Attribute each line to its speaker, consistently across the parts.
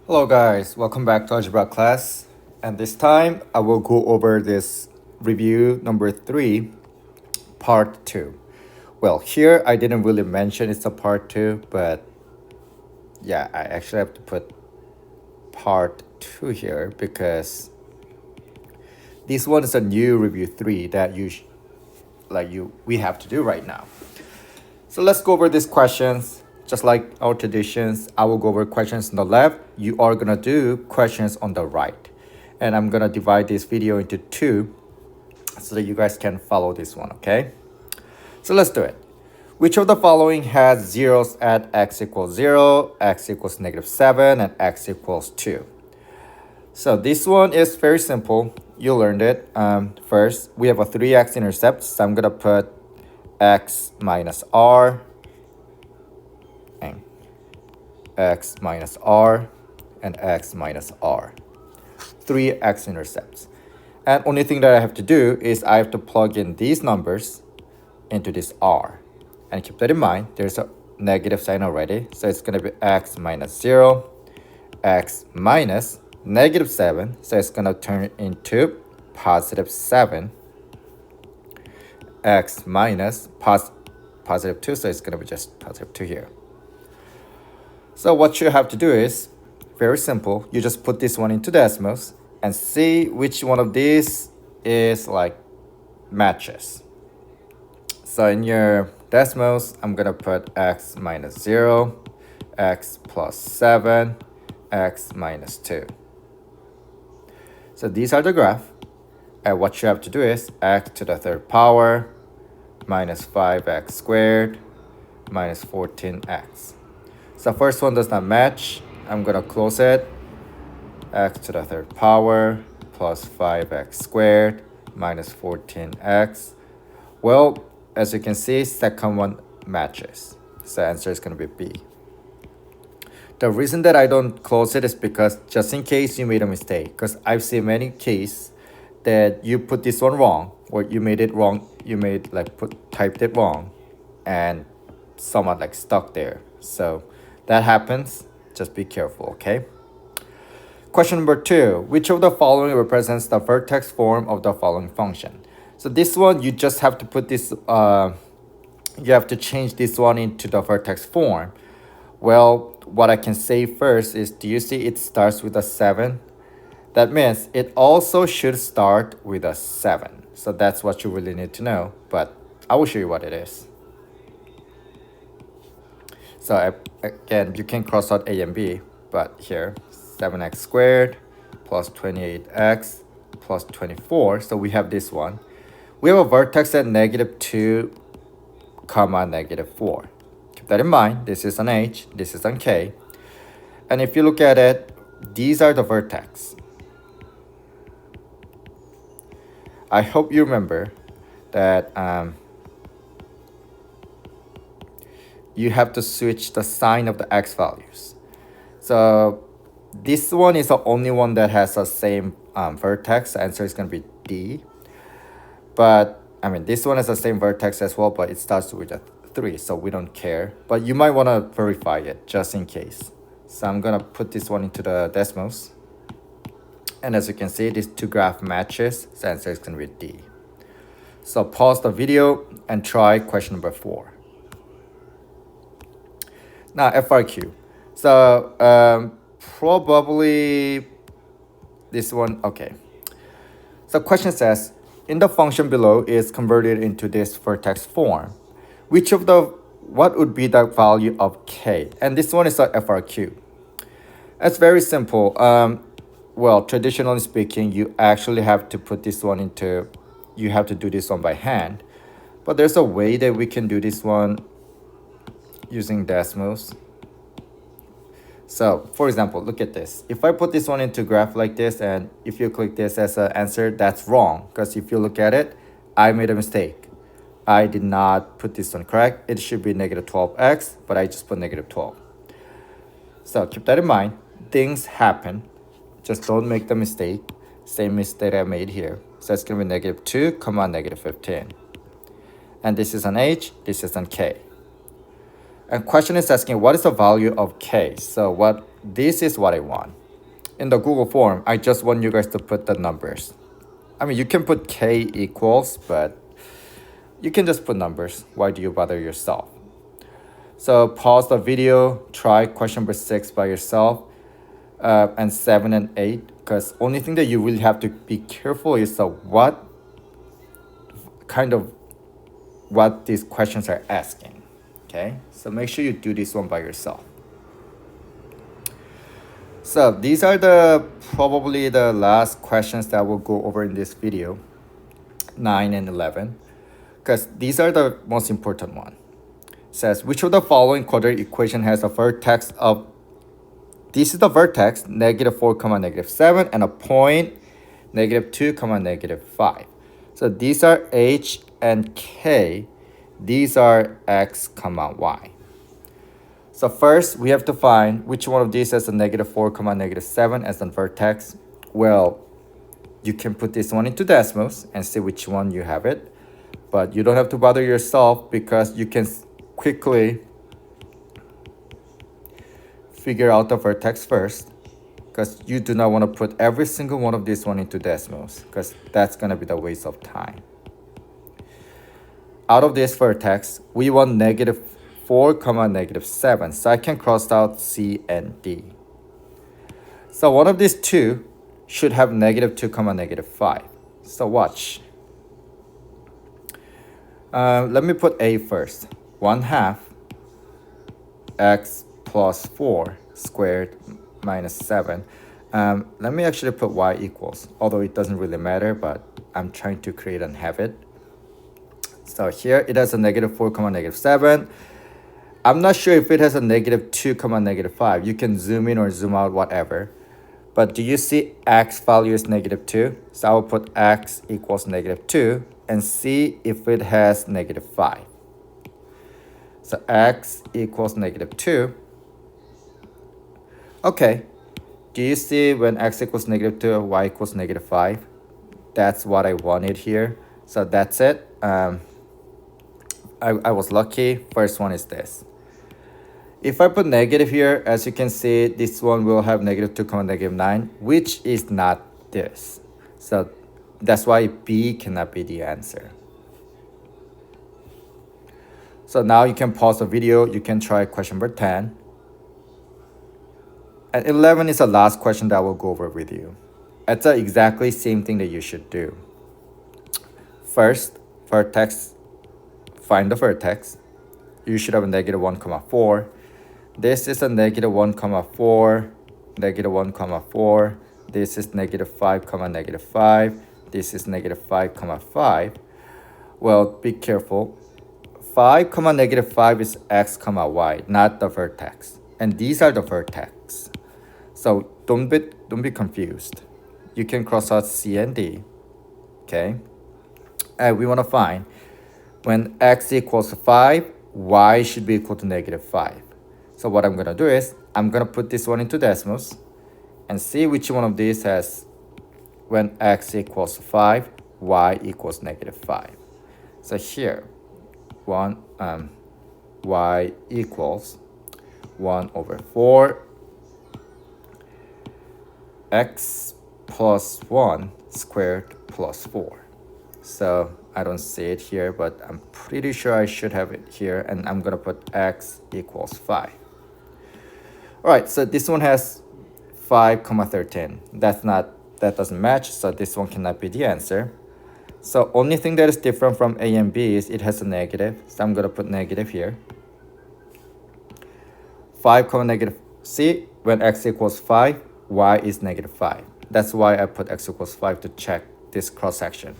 Speaker 1: Hello guys, welcome back to algebra class. And this time I will go over this review number 3, part 2. Well, here I didn't really mention it's a part 2, but yeah, I actually have to put part 2 here because this one is a new review 3 that we have to do right now. So let's go over these questions. Just like our traditions, I will go over questions on the left. You are gonna do questions on the right. And I'm gonna divide this video into two so that you guys can follow this one, okay? So let's do it. Which of the following has zeros at x equals 0, x equals -7, and x equals 2? So this one is very simple. You learned it. First, we have a 3x intercept, so I'm gonna put x minus r and x minus r and x minus r. 3x intercepts. And only thing that I have to do is I have to plug in these numbers into this r. And keep that in mind, there's a negative sign already. So it's going to be x minus 0, x minus -7. So it's going to turn into positive 7, x minus positive 2. So it's going to be just positive 2 here. So what you have to do is very simple. You just put this one into decimals and see which one of these is like matches. So in your decimals, I'm gonna put x minus 0, x plus 7, x minus 2. So these are the graph. And what you have to do is x to the third power minus 5x squared minus 14x. So first one does not match. I'm gonna close it. X to the third power plus 5x squared minus 14x. Well, as you can see, second one matches. So the answer is gonna be B. The reason that I don't close it is because just in case you made a mistake, because I've seen many cases that you put this one wrong, or you made it wrong, typed it wrong, and someone like stuck there. So that happens. Just be careful, okay? Question number 2. Which of the following represents the vertex form of the following function? So this one, you just have to put this, you have to change this one into the vertex form. Well, what I can say first is, do you see it starts with a 7? That means it also should start with a 7. So that's what you really need to know, but I will show you what it is. So again, you can cross out a and b, but here, 7x squared plus 28x plus 24. So we have this one. We have a vertex at -2, -4. Keep that in mind. This is an H, this is an K. And if you look at it, these are the vertex. I hope you remember that you have to switch the sign of the x values. So this one is the only one that has the same vertex. The answer is going to be D. But I mean, this one has the same vertex as well, but it starts with a 3, so we don't care. But you might want to verify it just in case. So I'm going to put this one into the decimals. And as you can see, these two graph matches. So the answer is going to be D. So pause the video and try question number 4. Now, FRQ. So probably this one, okay. So question says, in the function below is converted into this vertex form. What would be the value of k? And this one is a FRQ. It's very simple. Well, traditionally speaking, you actually have to put this one into, you have to do this one by hand. But there's a way that we can do this one using decimals. So, for example, look at this. If I put this one into graph like this, and if you click this as an answer, that's wrong. Because if you look at it, I made a mistake. I did not put this one correct. It should be -12x, but I just put -12. So keep that in mind. Things happen. Just don't make the mistake. Same mistake I made here. So it's going to be -2, -15. And this is an H, this is an K. And question is asking, what is the value of k? So what this is what I want. In the Google form, I just want you guys to put the numbers. I mean, you can put k equals, but you can just put numbers. Why do you bother yourself? So pause the video, try question number 6 by yourself, and 7 and 8, because only thing that you really have to be careful is what these questions are asking. Okay, so make sure you do this one by yourself. So these are probably the last questions that we'll go over in this video, 9 and 11, because these are the most important one. It says, which of the following quadratic equation has a vertex of, this is the vertex, -4, -7, and a point, -2, -5. So these are h and k. These are x, y. So first, we have to find which one of these has a -4, -7 as a vertex. Well, you can put this one into Desmos and see which one you have it. But you don't have to bother yourself because you can quickly figure out the vertex first, because you do not want to put every single one of these one into Desmos, because that's going to be the waste of time. Out of this vertex, we want -4, -7. So I can cross out C and D. So one of these two should have -2, -5. So watch. Let me put A first. 1/2 x plus 4 squared minus 7. Let me actually put y equals, although it doesn't really matter, but I'm trying to create a habit. So here it has a -4, -7. I'm not sure if it has a -2, -5. You can zoom in or zoom out, whatever. But do you see x value is -2? So I will put x equals -2 and see if it has -5. So x equals -2. Okay. Do you see when x equals -2, y equals -5? That's what I wanted here. So that's it. I was lucky. First one is this. If I put negative here, as you can see, this one will have -2, -9, which is not this. So that's why B cannot be the answer. So now you can pause the video. You can try question number 10. And 11 is the last question that I will go over with you. It's the exactly same thing that you should do. First, vertex, find the vertex. You should have a -1, 4. This is a -1, 4, -1, 4. This is -5, -5. This is -5, 5. Well, be careful. 5, -5 is x, y, not the vertex. And these are the vertex. So don't be confused. You can cross out C and D. Okay? And we want to find when x equals 5, y should be equal to -5. So what I'm going to do is I'm going to put this one into Desmos and see which one of these has when x equals 5, y equals -5. So here, y equals 1/4 x plus 1 squared plus 4. So I don't see it here, but I'm pretty sure I should have it here, and I'm gonna put x equals 5. All right, so this one has 5, 13. That doesn't match, so this one cannot be the answer. So only thing that is different from A and B is it has a negative, so I'm gonna put negative here. 5, see, when x equals 5, y is -5. That's why I put x equals 5 to check this cross section.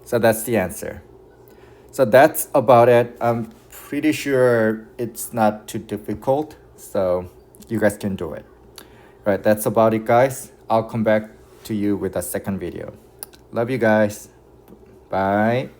Speaker 1: So that's the answer. So that's about it. I'm pretty sure it's not too difficult, so you guys can do it. All right, that's about it, guys. I'll come back to you with a second video. Love you guys. Bye.